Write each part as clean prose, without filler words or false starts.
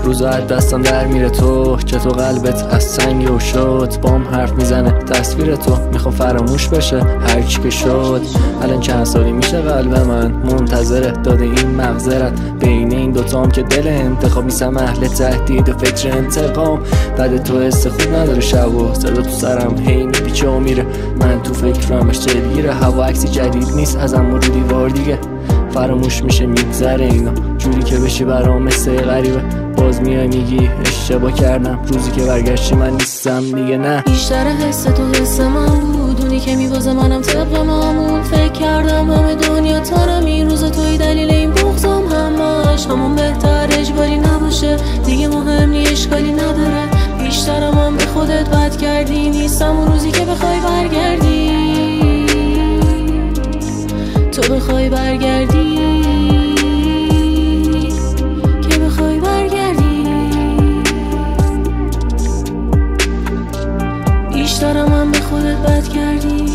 روزا از دستم در میره تو که تو قلبت از سنگ و شد بام حرف میزنه تصویر تو میخوام فراموش بشه هر چی که شد. الان چند سالی میشه قلب من منتظره داده این مغزرت بین این دوتام که دل انتخاب میسم اهل تهدید و فکر انتقام. بعد تو حس خوب نداره شب و صدا تو سرم هی میپیچه و میره من تو فکرمش جلگیره هوا عکسی جدید نیست ازم رو دیوار دیگه فراموش میشه میگذره اینا جوری که بشی برام مثل غریبه باز میای میگی اشتباه کردم روزی که برگشتی من نیستم دیگه نه. بیشتر حس تو حس من بود اونی که میبازه منم طبق معمول فکر کردم همه دنیا تنم این روز توی دلیل این بغضم همش همون بهتر اجباری نباشه دیگه مهم نی اشکالی نداره بیشترم هم به خودت بد کردی نیستم اون روزی که بخوای برگردی تو بخوای برگردی که بخوای برگردی بیشترم هم به خودت بد کردی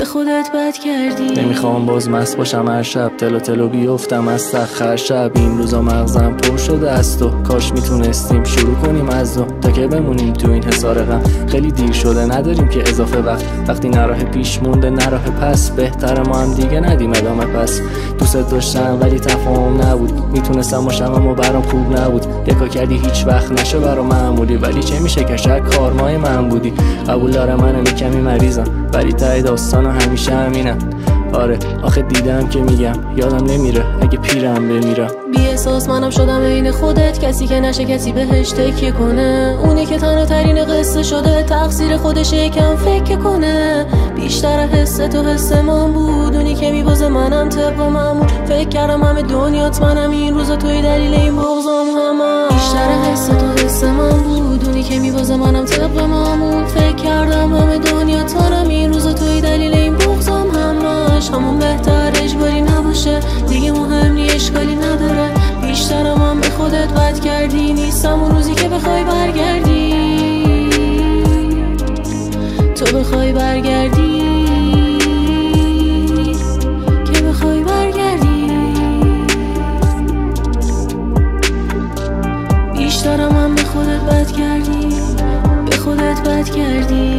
به خودت بد کردی. نمیخوام باز مست باشم هر شب تلو بیفتم از سخر شب این روزا مغزم پر شده از تو کاش میتونستیم شروع کنیم از دو تا که بمونیم تو این حصار غم خیلی دیر شده نداریم که اضافه وقتی نراه پیش مونده نراه پس بهتره ما هم دیگه ندیم ادامه پس دوست داشتم ولی تفاهم نبود میتونستم باشم اما برام خوب نبود یکا کردی هیچ وقت نشه برام معمولی ولی چه میشه که شاید کارمای من بودی قبول دارم منم کمی مریضم ولی ته داستانا همیشه همینم آره آخه دیدم که میگم یادم نمیره اگه پیرم بمیرم بی احساس منم شدم عین خودت کسی که نشه کسی بهش تکیه کنه اونی که تنها ترین قصه شده تقصیر خودش یکم فکر کنه بیشتر حس تو حس من بود اونی که میبازه منم طبق معمول فکر کردم همه دنیات منم این روزا توی دلیل این بغضم همه بیشتر حس تو حس من بود اونی که میبازه منم طبق معمول فکر کردم همه دنیات منم این روزا توی دلیل این بغضم همش همون بهتر اجباری نباشه دیگه مهم نی اشکالی نداره بیشترم هم به خودت بد کردی نیستم اون روزی که بخوای برگردی تو بخوای برگردی که بخوای برگردی بیشترم هم به خودت بد کردی به خودت بد کردی.